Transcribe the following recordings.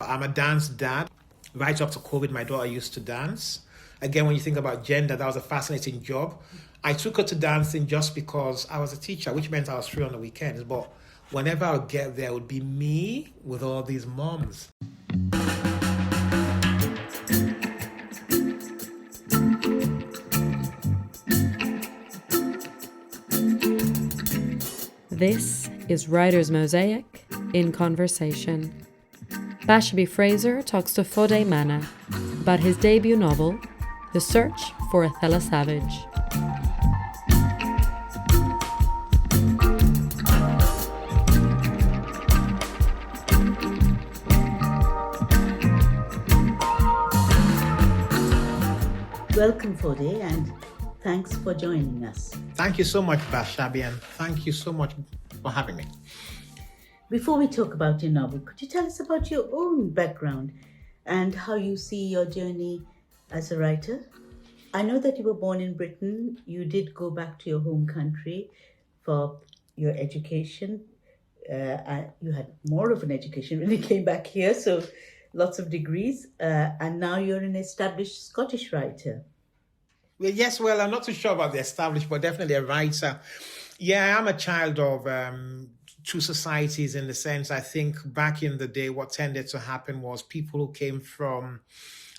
I'm a dance dad. Right up to COVID, my daughter used to dance. Again, when you think about gender, that was a fascinating job. I took her to dancing just because I was a teacher, which meant I was free on the weekends. But whenever I would get there, it would be me with all these moms. This is Writer's Mosaic in Conversation. Bashabi Fraser talks to Foday Mannah about his debut novel, The Search for Othella Savage. Welcome, Foday, and thanks for joining us. Thank you so much, Bashabi, and thank you so much for having me. Before we talk about your novel, could you tell us about your own background and how you see your journey as a writer? I know that you were born in Britain. You did go back to your home country for your education. You had more of an education when you came back here, so lots of degrees. And now you're an established Scottish writer. Well, yes, well, I'm not too sure about the established, but definitely a writer. Yeah, I am a child of two societies in the sense, I think back in the day, what tended to happen was people who came from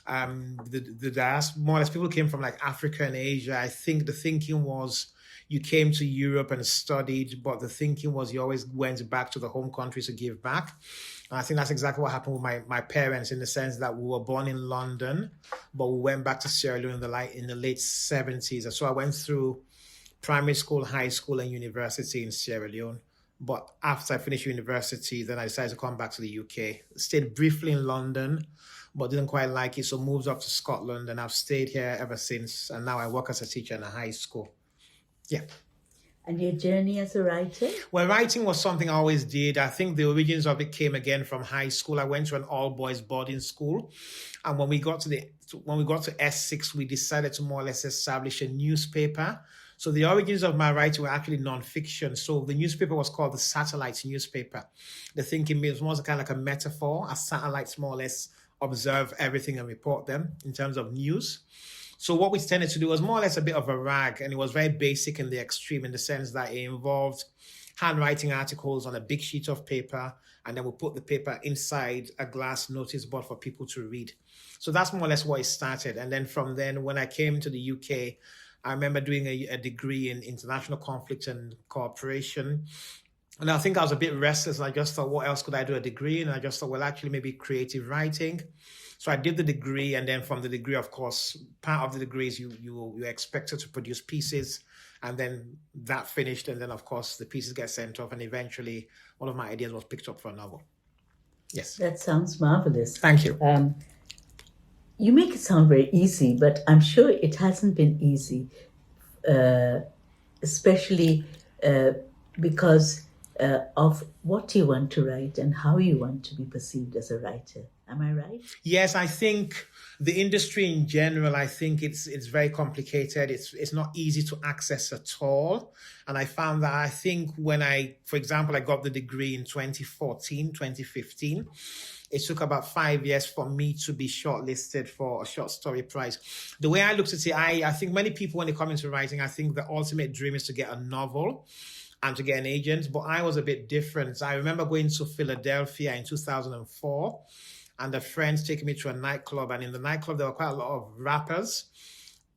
the diaspora, more or less people who came from like Africa and Asia. I think the thinking was you came to Europe and studied, but the thinking was you always went back to the home country to give back. And I think that's exactly what happened with my parents, in the sense that we were born in London, but we went back to Sierra Leone in the late 70s. And so I went through primary school, high school, and university in Sierra Leone. But after I finished university, then I decided to come back to the UK. Stayed briefly in London, but didn't quite like it, so moved up to Scotland, and I've stayed here ever since. And now I work as a teacher in a high school. Yeah. And your journey as a writer? Well, writing was something I always did. I think the origins of it came again from high school. I went to an all-boys boarding school, and when we got to Essex, we decided to more or less establish a newspaper. So the origins of my writing were actually non-fiction. So the newspaper was called the Satellite newspaper. The thinking was more kind of like a metaphor, as satellites more or less observe everything and report them in terms of news. So what we tended to do was more or less a bit of a rag, and it was very basic in the extreme, in the sense that it involved handwriting articles on a big sheet of paper, and then we put the paper inside a glass notice board for people to read. So that's more or less what it started. And then from then, when I came to the UK, I remember doing a degree in international conflict and cooperation. And I think I was a bit restless, and I just thought, what else could I do a degree in? And I just thought, well, actually, maybe creative writing. So I did the degree, and then from the degree, of course, part of the degree is you're expected to produce pieces, and then that finished, and then, of course, the pieces get sent off, and eventually one of my ideas was picked up for a novel. Yes. That sounds marvelous. Thank you. You make it sound very easy, but I'm sure it hasn't been easy, especially because of what you want to write and how you want to be perceived as a writer. Am I right? Yes, I think the industry in general, I think it's very complicated. It's not easy to access at all. And I found that, I think when for example, I got the degree in 2014, 2015, it took about 5 years for me to be shortlisted for a short story prize. The way I looked at it, I think many people, when they come into writing, I think the ultimate dream is to get a novel and to get an agent. But I was a bit different. I remember going to Philadelphia in 2004, and a friend taking me to a nightclub. And in the nightclub, there were quite a lot of rappers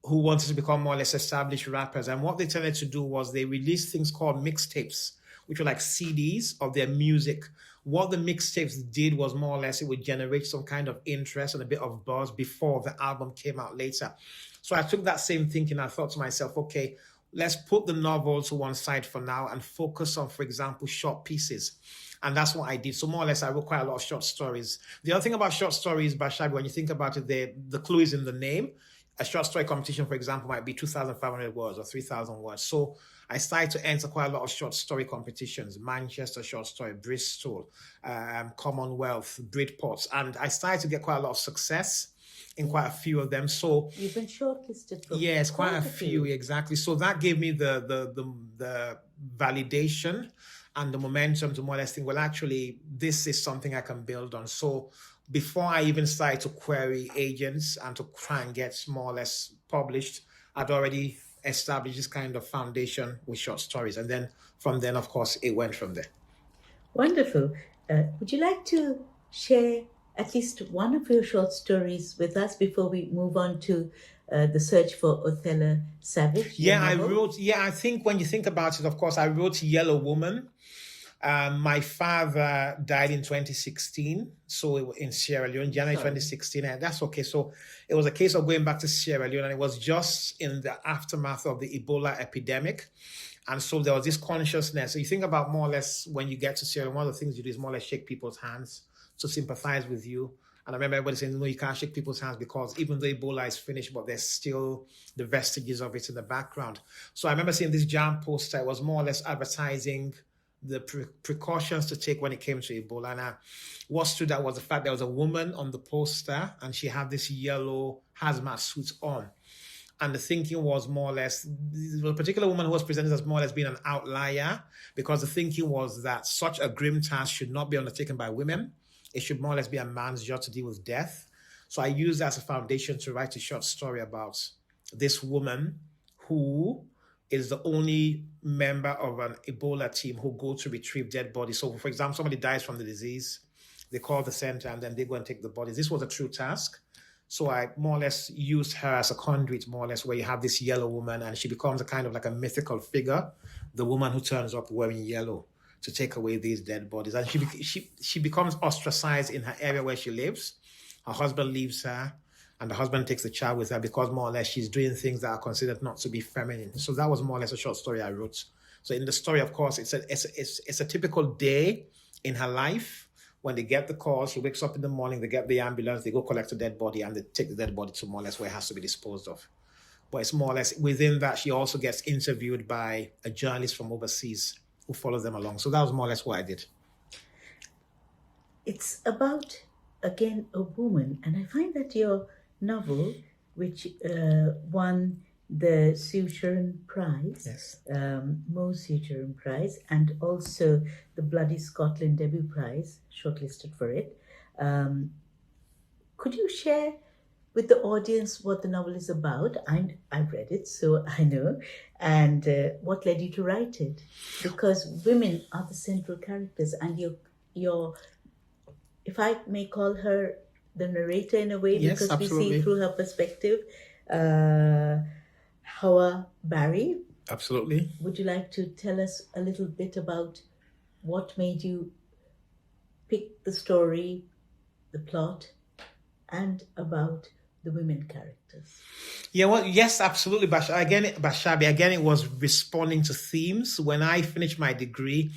who wanted to become more or less established rappers. And what they tended to do was they released things called mixtapes, which were like CDs of their music. What the mixtapes did was more or less it would generate some kind of interest and a bit of buzz before the album came out later. So I took that same thinking. I thought to myself, okay, let's put the novel to one side for now and focus on, for example, short pieces. And that's what I did. So more or less, I wrote quite a lot of short stories. The other thing about short stories, Bashabi, when you think about it, the clue is in the name. A short story competition, for example, might be 2,500 words or 3,000 words. So I started to enter quite a lot of short story competitions: Manchester Short Story, Bristol, Commonwealth, Bridports. And I started to get quite a lot of success in quite a few of them. So you've been shortlisted for yes, quite a few, exactly. So that gave me the validation and the momentum to more or less think, well, actually, this is something I can build on. So before I even started to query agents and to try and get more or less published, I'd already established this kind of foundation with short stories. And then from then, of course, it went from there. Wonderful. Would you like to share at least one of your short stories with us before we move on to the search for Othella Savage? I think when you think about it, of course, I wrote Yellow Woman. My father died in 2016, so in Sierra Leone, January 2016, and that's okay. So it was a case of going back to Sierra Leone, and it was just in the aftermath of the Ebola epidemic. And so there was this consciousness. So you think about more or less when you get to Sierra Leone, one of the things you do is more or less shake people's hands to sympathize with you. And I remember everybody saying, no, you can't shake people's hands because even though Ebola is finished, but there's still the vestiges of it in the background. So I remember seeing this jam poster. It was more or less advertising the precautions to take when it came to Ebola. And what stood out was the fact there was a woman on the poster and she had this yellow hazmat suit on. And the thinking was more or less, the particular woman who was presented as more or less being an outlier, because the thinking was that such a grim task should not be undertaken by women. It should more or less be a man's job to deal with death. So I used that as a foundation to write a short story about this woman who is the only member of an Ebola team who go to retrieve dead bodies. So, for example, somebody dies from the disease, they call the center and then they go and take the bodies. This was a true task. So I more or less used her as a conduit, more or less, where you have this yellow woman and she becomes a kind of like a mythical figure, the woman who turns up wearing yellow to take away these dead bodies. And she becomes ostracized in her area where she lives. Her husband leaves her and the husband takes the child with her because more or less she's doing things that are considered not to be feminine. So that was more or less a short story I wrote. So in the story, of course, it's a typical day in her life. When they get the call, she wakes up in the morning, they get the ambulance, they go collect a dead body and they take the dead body to more or less where it has to be disposed of. But it's more or less within that, she also gets interviewed by a journalist from overseas who follows them along. So that was more or less what I did. It's about, again, a woman. And I find that your novel, which won the Sue Sharon Prize, Yes. Mo Sue Sharon Prize, and also the Bloody Scotland Debut Prize, shortlisted for it. Could you share with the audience what the novel is about? I've read it, so I know. And what led you to write it? Because women are the central characters, and your, if I may call her the narrator in a way, Yes, because absolutely. we see through her perspective, Hawa Barry. Absolutely. Would you like to tell us a little bit about what made you pick the story, the plot, and about the women characters? Yeah, well, yes, absolutely. Bashabi, again, it was responding to themes. When I finished my degree,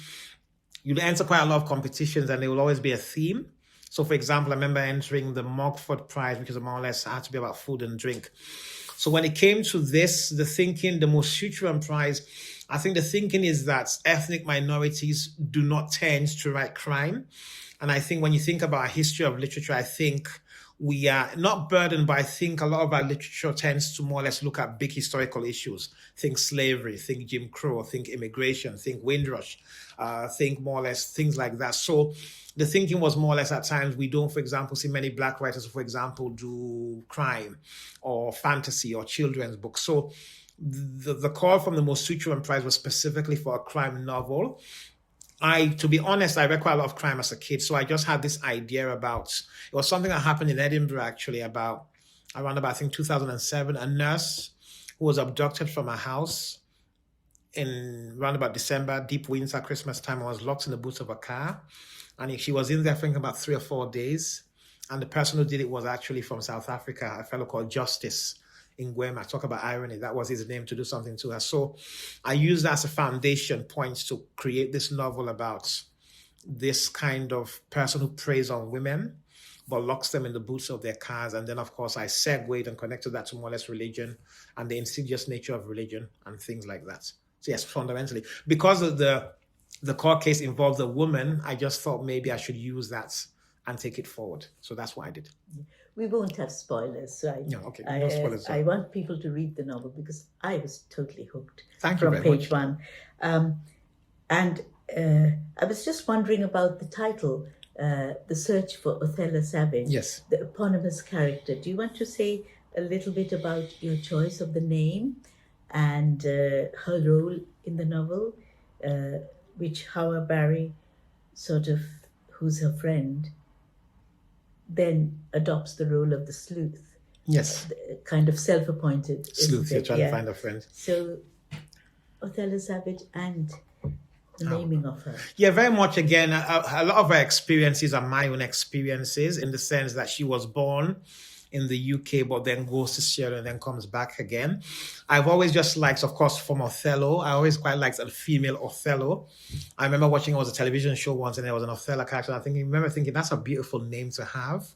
you'd enter quite a lot of competitions and there will always be a theme. So, for example, I remember entering the Mogford Prize, which is more or less had to be about food and drink. So when it came to this, the thinking, the Mosuturan Prize, I think the thinking is that ethnic minorities do not tend to write crime. And I think when you think about a history of literature, I think we are not burdened, but I think a lot of our literature tends to more or less look at big historical issues. Think slavery, think Jim Crow, think immigration, think Windrush, think more or less things like that. So the thinking was more or less at times we don't, for example, see many Black writers, for example, do crime or fantasy or children's books. So the call from the Mosuturan Prize was specifically for a crime novel. To be honest, I read quite a lot of crime as a kid. So I just had this idea about, it was something that happened in Edinburgh actually around I think 2007, a nurse who was abducted from a house in around about December, deep winter, Christmas time, and was locked in the boot of a car. And she was in there for about 3 or 4 days. And the person who did it was actually from South Africa, a fellow called Justice in Gwema. Talk about irony. That was his name to do something to her. So I used that as a foundation point to create this novel about this kind of person who preys on women, but locks them in the boots of their cars. And then, of course, I segued and connected that to more or less religion and the insidious nature of religion and things like that. So yes, fundamentally, because of the court case involved a woman, I just thought maybe I should use that and take it forward. So that's what I did. We won't have spoilers, so no spoilers. I want people to read the novel because I was totally hooked. Thank you from very page much. 1. And I was just wondering about the title, the search for Othella Savage, Yes. the eponymous character. Do you want to say a little bit about your choice of the name and her role in the novel, which Howard Barry, sort of, who's her friend, then adopts the role of the sleuth, Yes. kind of self-appointed Sleuth, you're isn't it? trying to find a friend. So Othella Savage and the naming of her. Yeah, very much. Again, a lot of her experiences are my own experiences, in the sense that she was born in the UK, but then goes to Sierra Leone and then comes back again. I've always just liked, of course, from Othello, I always quite liked a female Othello. I remember watching, it was a television show once, and there was an Othello character. I remember thinking, that's a beautiful name to have,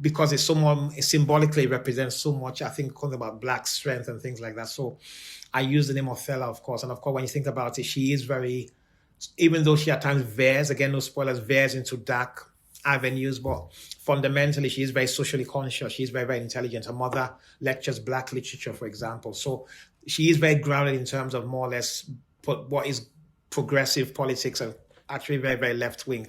because it's it symbolically represents so much, I think, about Black strength and things like that. So I use the name Othello, of course. And of course, when you think about it, she is very, even though she at times veers, again, no spoilers, veers into dark avenues, but fundamentally, she is very socially conscious. She's very, very intelligent. Her mother lectures Black literature, for example. So she is very grounded in terms of more or less what is progressive politics, and actually very, very left-wing.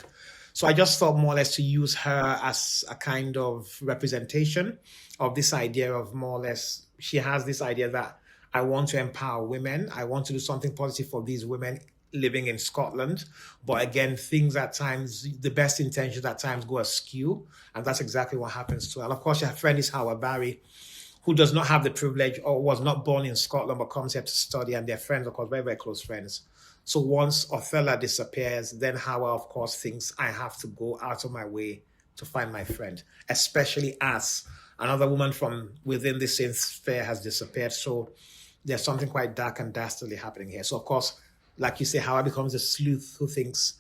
So I just thought more or less to use her as a kind of representation of this idea of, more or less, she has this idea that I want to empower women. I want to do something positive for these women living in Scotland. But again, things at times, the best intentions at times go askew. And that's exactly what happens to her. And of course, her friend is Howard Barry, who does not have the privilege, or was not born in Scotland, but comes here to study. And they're friends, of course, very, very close friends. So once Othella disappears, then Howard, of course, thinks, I have to go out of my way to find my friend, especially as another woman from within the same sphere has disappeared. So there's something quite dark and dastardly happening here. So, of course, like you say, Howard becomes a sleuth who thinks,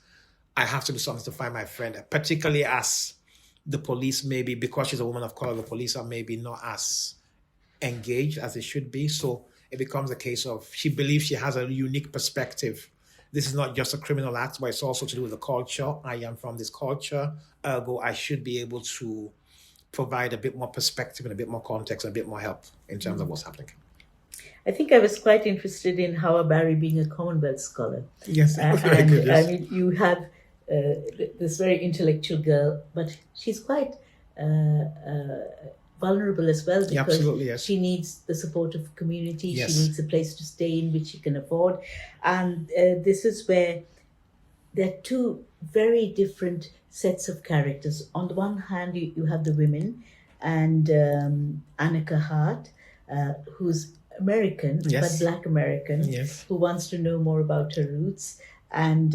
I have to do something to find my friend, particularly as the police, maybe because she's a woman of color, the police are maybe not as engaged as they should be. So it becomes a case of, she believes she has a unique perspective. This is not just a criminal act, but it's also to do with the culture. I am from this culture, ergo I should be able to provide a bit more perspective and a bit more context and a bit more help in terms of what's happening. I think I was quite interested in Howard Barry being a Commonwealth scholar. Yes, very and good, yes. I mean, you have this very intellectual girl, but she's quite vulnerable as well, because absolutely, yes. she needs the support of community. Yes. She needs a place to stay in which she can afford. And this is where there are two very different sets of characters. On the one hand, you have the women, and Annika Hart, who's American, Yes. but Black American, Yes. who wants to know more about her roots. And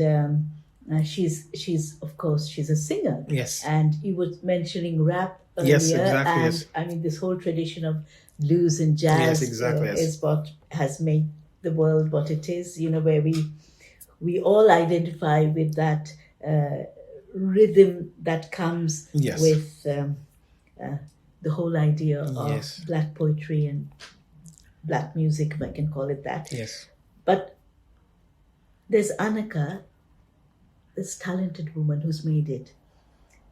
she's of course, she's a singer. Yes. And you were mentioning rap earlier. Yes, exactly, And yes. I mean, this whole tradition of blues and jazz Yes, exactly, yes. is what has made the world what it is, where we all identify with that rhythm that comes Yes. with the whole idea of Yes. Black poetry and Black music, if I can call it that. Yes. But there's Annika, this talented woman who's made it.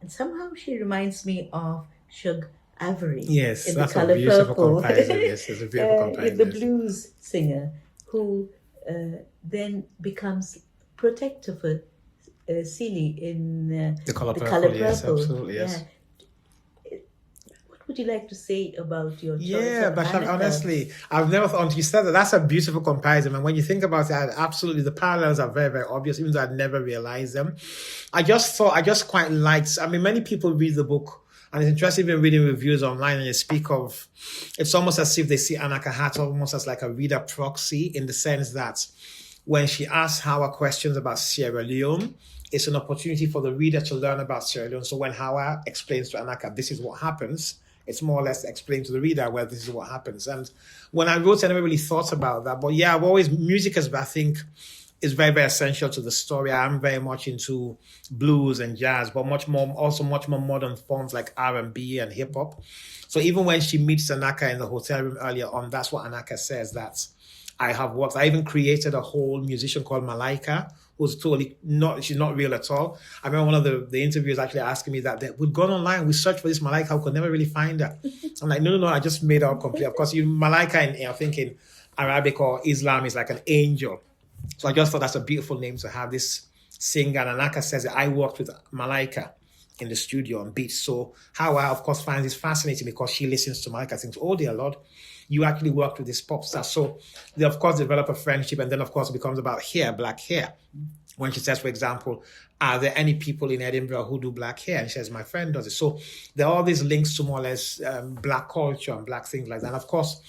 And somehow she reminds me of Shug Avery. Yes, in that's The a Colour beautiful Purple. comparison. Yes, it's a beautiful comparison. The yes. blues singer who then becomes protector for Celie in The Colour The Purple, Colour yes, Purple. absolutely, yes. Yeah. What would you like to say about your choice Yeah, of but Annika? honestly, I've never thought until you said that. That's a beautiful comparison. And when you think about it, absolutely, the parallels are very, very obvious, even though I'd never realized them. I just quite liked, many people read the book, and it's interesting even reading reviews online, and they speak of, it's almost as if they see Annika Hart almost as like a reader proxy, in the sense that when she asks Howard questions about Sierra Leone, it's an opportunity for the reader to learn about Sierra Leone. So when Howard explains to Annika, this is what happens, it's more or less explain to the reader, well, this is what happens. And when I wrote, I never really thought about that. But yeah, music is, I think, is very, very essential to the story. I'm very much into blues and jazz, but much more modern forms like R&B and hip hop. So even when she meets Annika in the hotel room earlier on, that's what Annika says, that I have worked. I even created a whole musician called Malaika, who's totally she's not real at all. I remember one of the interviewers actually asking me that we'd gone online, we searched for this Malaika, we could never really find her. I'm like, no, I just made her up completely. Of course, Malaika in I think in Arabic or Islam is like an angel. So I just thought that's a beautiful name to have, this singer. And Anaka says that I worked with Malaika in the studio on beats. So Hawa, of course, finds this fascinating because she listens to Malaika and thinks, oh dear Lord, you actually worked with this pop star. So they, of course, develop a friendship. And then, of course, it becomes about hair, black hair. When she says, for example, are there any people in Edinburgh who do black hair? And she says, my friend does it. So there are all these links to more or less black culture and black things like that. And of course,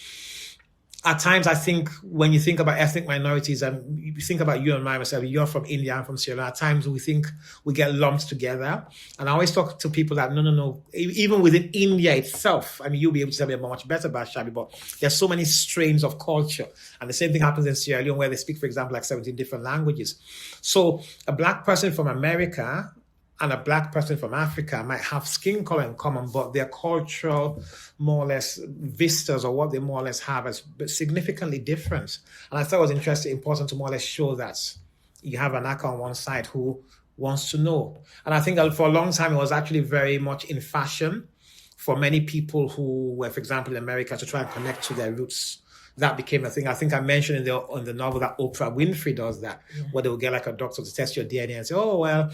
at times, I think when you think about ethnic minorities, and you think about you and myself, you're from India, I'm from Sierra Leone. At times, we think we get lumped together. And I always talk to people that, no. Even within India itself, I mean, you'll be able to tell me much better about Bashabi, but there's so many strains of culture. And the same thing happens in Sierra Leone, where they speak, for example, like 17 different languages. So a black person from America and a black person from Africa might have skin color in common, but their cultural, more or less, vistas or what they more or less have is significantly different. And I thought it was interesting, important to more or less show that you have an Aka on one side who wants to know. And I think that for a long time, it was actually very much in fashion for many people who were, for example, in America, to try and connect to their roots. That became a thing. I think I mentioned in the novel that Oprah Winfrey does that, where they will get like a doctor to test your DNA and say, oh, well,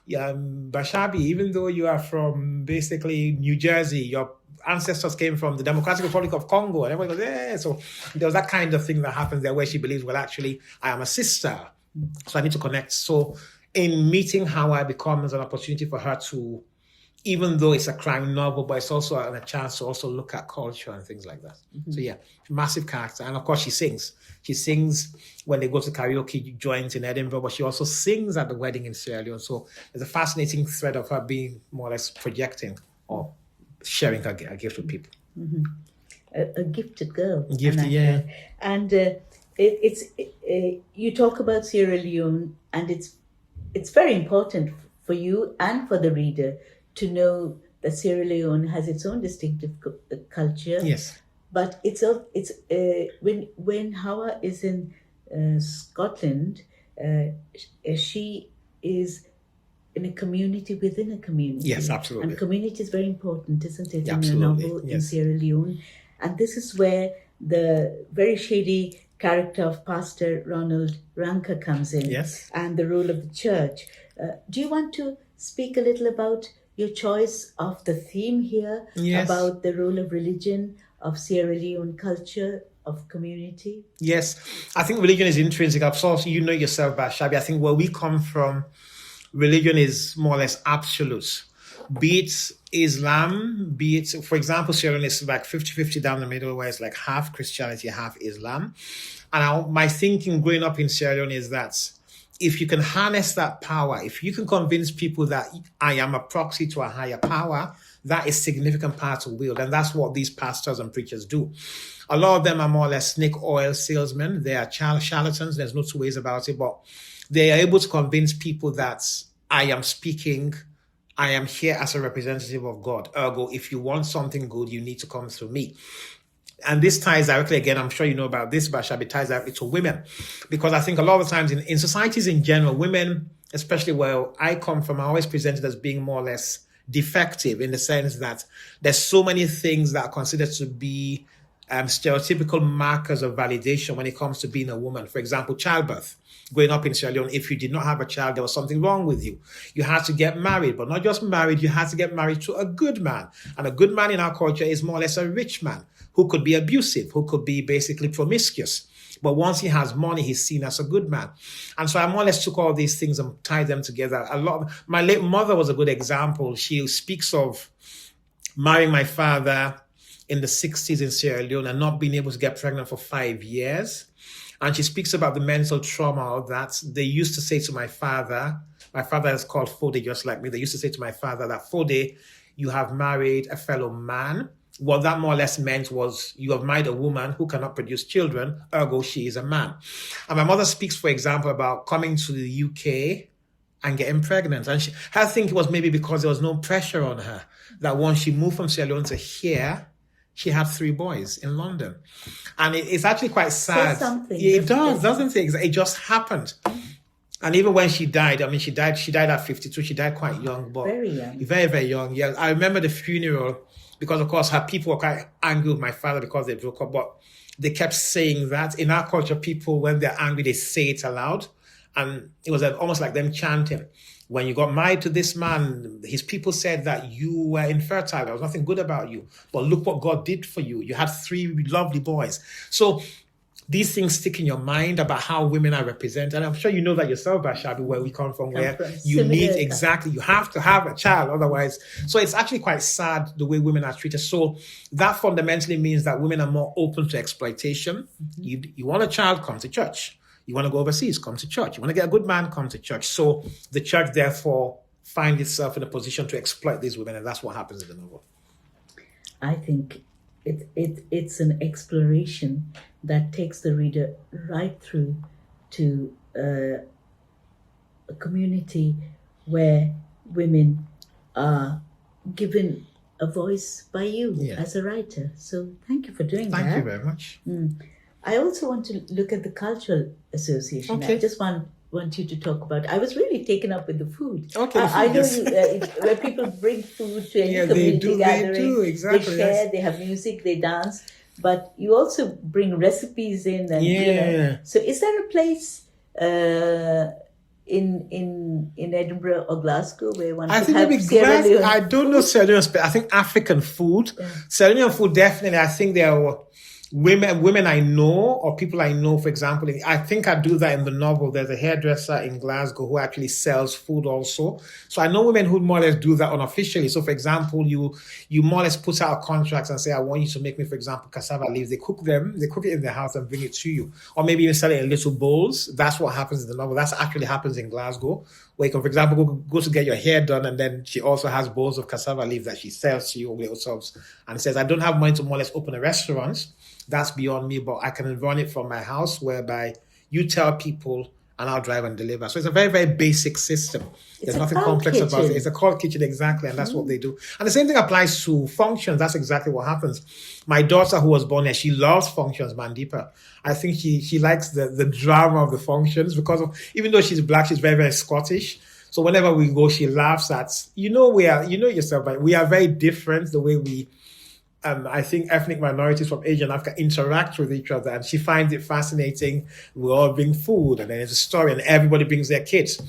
Bashabi, even though you are from basically New Jersey, your ancestors came from the Democratic Republic of Congo. And everybody goes, yeah. So there was that kind of thing that happens there where she believes, well, actually, I am a sister. So I need to connect. So in meeting Hawa, it becomes an opportunity for her to, even though it's a crime novel, but it's also a chance to also look at culture and things like that. Mm-hmm. So yeah, massive character. And of course she sings. She sings when they go to karaoke joints in Edinburgh, but she also sings at the wedding in Sierra Leone. So there's a fascinating thread of her being more or less projecting or sharing her gift with people. Mm-hmm. A gifted girl. Gifted, yeah. And you talk about Sierra Leone, and it's very important for you and for the reader to know that Sierra Leone has its own distinctive culture. Yes. But when Hawa is in Scotland, she is in a community within a community. Yes, absolutely. And community is very important, isn't it, absolutely. In a novel yes. in Sierra Leone? And this is where the very shady character of Pastor Ronald Ranker comes in. Yes. And the role of the church. Do you want to speak a little about your choice of the theme here, yes. about the role of religion, of Sierra Leone culture, of community? Yes, I think religion is intrinsic. Also, you know yourself, Bashabi. I think where we come from, religion is more or less absolute. Be it Islam, be it, for example, Sierra Leone is like 50-50 down the middle, where it's like half Christianity, half Islam. And my thinking growing up in Sierra Leone is that if you can harness that power, if you can convince people that I am a proxy to a higher power, that is significant power to wield. And that's what these pastors and preachers do. A lot of them are more or less snake oil salesmen. They are charlatans. There's no two ways about it. But they are able to convince people that I am speaking, I am here as a representative of God. Ergo, if you want something good, you need to come through me. And this ties directly, again, I'm sure you know about this, Bashabi, ties directly to women. Because I think a lot of times in societies in general, women, especially where I come from, are always presented as being more or less defective, in the sense that there's so many things that are considered to be stereotypical markers of validation when it comes to being a woman. For example, childbirth. Growing up in Sierra Leone, if you did not have a child, there was something wrong with you. You had to get married, but not just married, you had to get married to a good man. And a good man in our culture is more or less a rich man who could be abusive, who could be basically promiscuous. But once he has money, he's seen as a good man. And so I more or less took all these things and tied them together. My late mother was a good example. She speaks of marrying my father in the 60s in Sierra Leone and not being able to get pregnant for 5 years. And she speaks about the mental trauma that they used to say to my father is called Foday, just like me. They used to say to my father that, Foday, you have married a fellow man. What that more or less meant was you have married a woman who cannot produce children, ergo she is a man. And my mother speaks, for example, about coming to the UK and getting pregnant. And her thinking was maybe because there was no pressure on her, that once she moved from Sierra Leone to here, she had 3 boys in London. And it's actually quite sad. Yeah, it does, doesn't it? It just happened. And even when she died, I mean, she died at 52. She died quite young, but very young. Very, very young. Yeah, I remember the funeral because, of course, her people were quite angry with my father because they broke up. But they kept saying that in our culture, people, when they're angry, they say it aloud. And it was almost like them chanting, when you got married to this man, his people said that you were infertile. There was nothing good about you. But look what God did for you. You had 3 lovely boys. So these things stick in your mind about how women are represented. And I'm sure you know that yourself, Bashabi, where we come from, where you need exactly, you have to have a child, otherwise. So it's actually quite sad the way women are treated. So that fundamentally means that women are more open to exploitation. You want a child, come to church. You want to go overseas, come to church. You want to get a good man, come to church. So the church, therefore, finds itself in a position to exploit these women, and that's what happens in the novel. I think it's an exploration that takes the reader right through to a community where women are given a voice by you as a writer. So thank you for doing that. Thank you very much. I also want to look at the cultural association. Okay. I just want you to talk about. I was really taken up with the food. Okay, I know yes. where people bring food to any they community gathering. They do, exactly. They share, they have music, they dance. But you also bring recipes in. And, so is there a place in Edinburgh or Glasgow where one could have Sierra Leone? I don't know Sierra Leone, but I think African food. Sierra Leone food, definitely. I think there are women I know, or people I know, for example. I think I do that in the novel. There's a hairdresser in Glasgow who actually sells food also. So I know women who more or less do that unofficially. So for example, you more or less put out contracts and say, I want you to make me, for example, cassava leaves. They cook it in their house and bring it to you. Or maybe even sell it in little bowls. That's what happens in the novel. That actually happens in Glasgow, where you can, for example, go to get your hair done, and then she also has bowls of cassava leaves that she sells to you, little subs, and says, I don't have money to more or less open a restaurant. That's beyond me, but I can run it from my house, whereby you tell people and I'll drive and deliver. So it's a very, very basic system. There's nothing complex about it. It's a cold kitchen, exactly, and that's what they do. And the same thing applies to functions. That's exactly what happens. My daughter, who was born here, she loves functions, Mandeepa. I think she likes the drama of the functions, because even though she's black, she's very, very Scottish. So whenever we go, she laughs at, yourself, but we are very different the way we, I think ethnic minorities from Asia and Africa interact with each other, and she finds it fascinating. We all bring food, and then there's a story, and everybody brings their kids.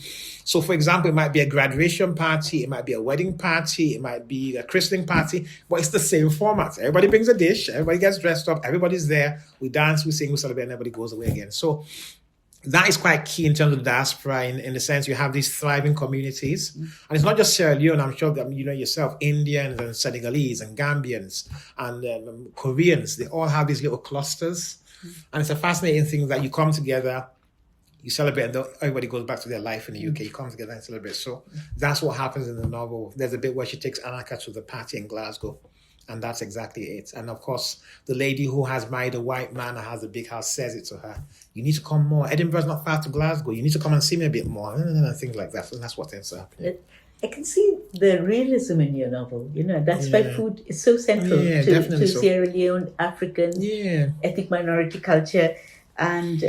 So, for example, it might be a graduation party, it might be a wedding party, it might be a christening party, but it's the same format. Everybody brings a dish, everybody gets dressed up, everybody's there, we dance, we sing, we celebrate, and everybody goes away again. So that is quite key in terms of the diaspora, in the sense you have these thriving communities. And it's not just Sierra Leone, I'm sure that you know yourself, Indians and Senegalese and Gambians and Koreans, they all have these little clusters. And it's a fascinating thing that you come together, you celebrate, and everybody goes back to their life in the UK. You come together and celebrate. So that's what happens in the novel. There's a bit where she takes Annika to the party in Glasgow. And that's exactly it. And of course, the lady who has married a white man and has a big house says it to her. You need to come more. Edinburgh's not far to Glasgow. You need to come and see me a bit more. And things like that. So that's what ends up happening. I can see the realism in your novel. That's why food is so central to Sierra Leone, African, ethnic minority culture. And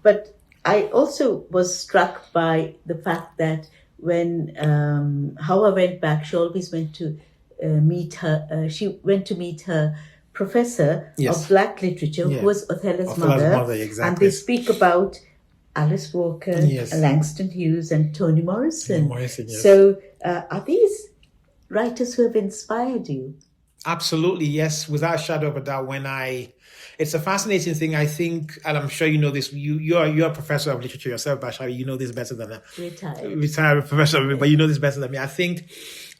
but I also was struck by the fact that when Hawa went back, she always went to meet her. She went to meet her professor of Black literature, who was Othella's mother. Exactly. And they speak about Alice Walker, Langston Hughes, and Toni Morrison. So are these writers who have inspired you? Absolutely, yes, without a shadow of a doubt. It's a fascinating thing, I think, and I'm sure you know this. You're a professor of literature yourself, Bashabi. You know this better than a retired professor, but you know this better than me. I think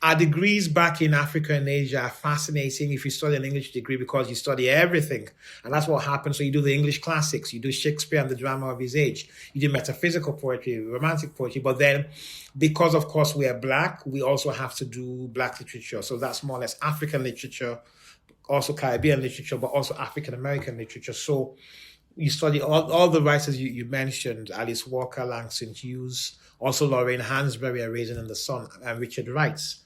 our degrees back in Africa and Asia are fascinating if you study an English degree, because you study everything. And that's what happens. So you do the English classics, you do Shakespeare and the drama of his age, you do metaphysical poetry, romantic poetry. But then, because of course we are Black, we also have to do Black literature. So that's more or less African literature, also Caribbean literature, but also African American literature. So you study all the writers you mentioned, Alice Walker, Langston Hughes, also Lorraine Hansberry, A Raisin in the Sun, and Richard Wright's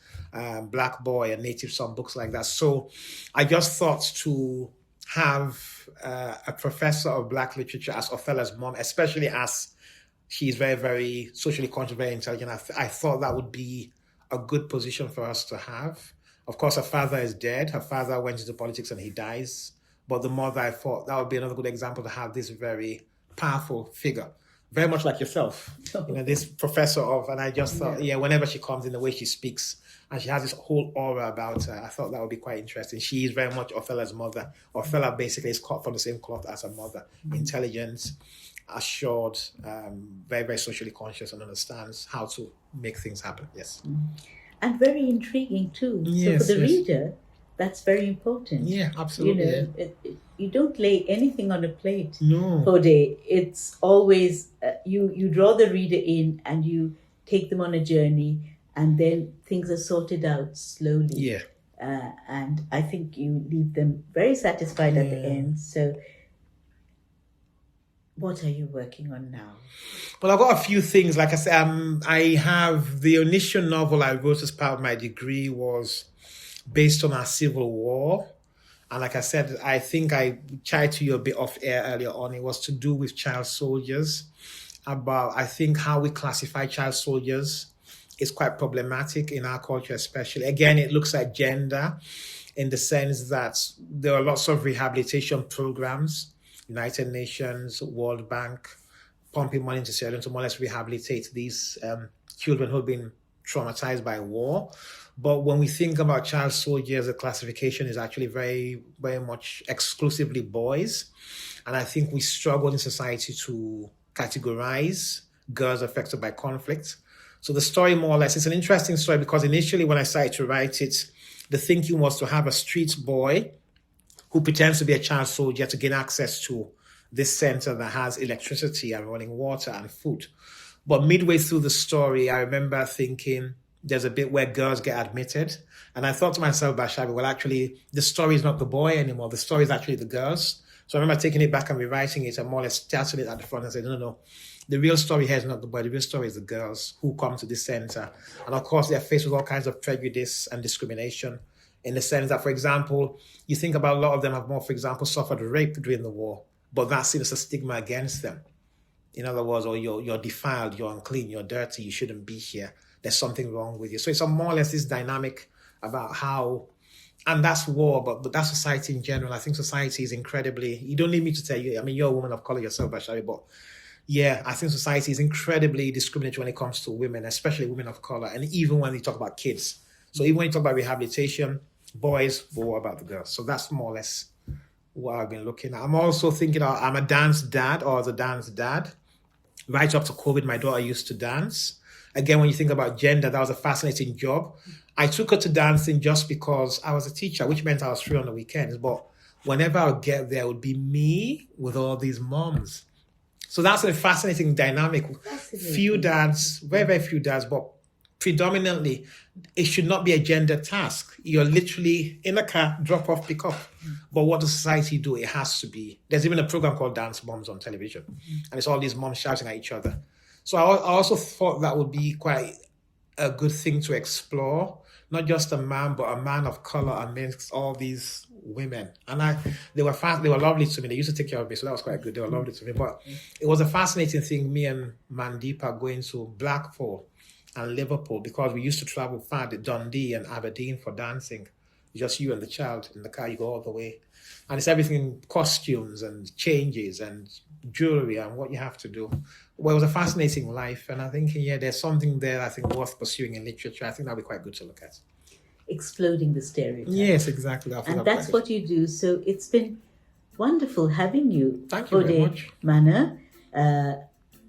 Black Boy and Native Son, books like that. So I just thought to have a professor of Black literature as Othella's mom, especially as she's very, very socially conscious, very intelligent, I thought that would be a good position for us to have. Of course, her father is dead. Her father went into politics and he dies. But the mother, I thought that would be another good example to have this very powerful figure very much like yourself. This professor and I just thought, whenever she comes in, the way she speaks, and she has this whole aura about her, I thought that would be quite interesting. She is very much Othella's mother. Othella basically is cut from the same cloth as her mother. Intelligent, assured, very, very socially conscious, and understands how to make things happen. Yes. And very intriguing too. Yes, so for the reader, that's very important. Yeah, absolutely. You don't lay anything on a plate. No. Foday. It's always, you draw the reader in and you take them on a journey, and then things are sorted out slowly. Yeah. And I think you leave them very satisfied at the end. So what are you working on now? Well, I've got a few things. Like I said, I have the initial novel I wrote as part of my degree was based on our Civil War. And like I said, I think I chatted to you a bit off air earlier on. It was to do with child soldiers, about, I think, how we classify child soldiers is quite problematic in our culture, especially. Again, it looks at gender in the sense that there are lots of rehabilitation programs, United Nations, World Bank, pumping money into Sierra Leone to more or less rehabilitate these children who have been traumatized by war. But when we think about child soldiers, the classification is actually very, very much exclusively boys. And I think we struggle in society to categorize girls affected by conflict. So the story, more or less, it's an interesting story because initially when I started to write it, the thinking was to have a street boy who pretends to be a child soldier to gain access to this center that has electricity and running water and food. But midway through the story, I remember thinking there's a bit where girls get admitted. And I thought to myself, Bashabi, well, actually, the story is not the boy anymore. The story is actually the girls. So I remember taking it back and rewriting it and more or less starting it at the front and saying, no. The real story here is not the boy. The real story is the girls who come to this center. And of course, they're faced with all kinds of prejudice and discrimination in the sense that, for example, you think about a lot of them have more, for example, suffered rape during the war, but that's seen as a stigma against them. In other words, you're defiled, you're unclean, you're dirty, you shouldn't be here. There's something wrong with you. So it's more or less this dynamic about how, and that's war, but that's society in general. I think society is incredibly, you don't need me to tell you, I mean, you're a woman of color yourself, Bashabi, but yeah, I think society is incredibly discriminatory when it comes to women, especially women of color, and even when you talk about kids. So even when you talk about rehabilitation, boys, but what about the girls? So that's more or less what I've been looking at. I'm also thinking I'm a dance dad or the dance dad. Right up to COVID, my daughter used to dance. Again, when you think about gender, that was a fascinating job. I took her to dancing just because I was a teacher, which meant I was free on the weekends. But whenever I would get there, it would be me with all these moms. So that's a fascinating dynamic. Few dads, very, very few dads, but predominantly, it should not be a gender task. You're literally in a car, drop off, pick up. But what does society do? It has to be. There's even a program called Dance Moms on television. And it's all these moms shouting at each other. So I also thought that would be quite a good thing to explore. Not just a man, but a man of color amidst all these women. And they were lovely to me. They used to take care of me, so that was quite good. They were lovely to me. But it was a fascinating thing, me and Mandeepa going to Blackpool and Liverpool, because we used to travel far to Dundee and Aberdeen for dancing. Just you and the child in the car, you go all the way. And it's everything, costumes and changes and jewelry and what you have to do. Well, it was a fascinating life. And I think, there's something there I think worth pursuing in literature. I think that'd be quite good to look at. Exploding the stereotypes. Yes, exactly. And that's what you do. So it's been wonderful having you. Thank you very much. Foday Mannah,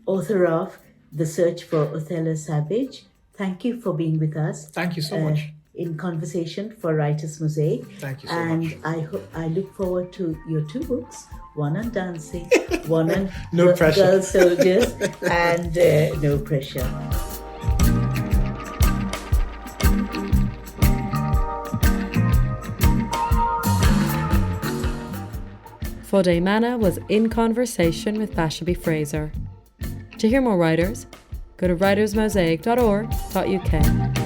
author of The Search for Othella Savage. Thank you for being with us. Thank you so much. In conversation for Writers Mosaic. Thank you so much. And I look forward to your two books, one on dancing, one on no pressure. Girl Soldiers, and No Pressure. Foday Mannah was in conversation with Bashabi Fraser. To hear more writers, go to writersmosaic.org.uk.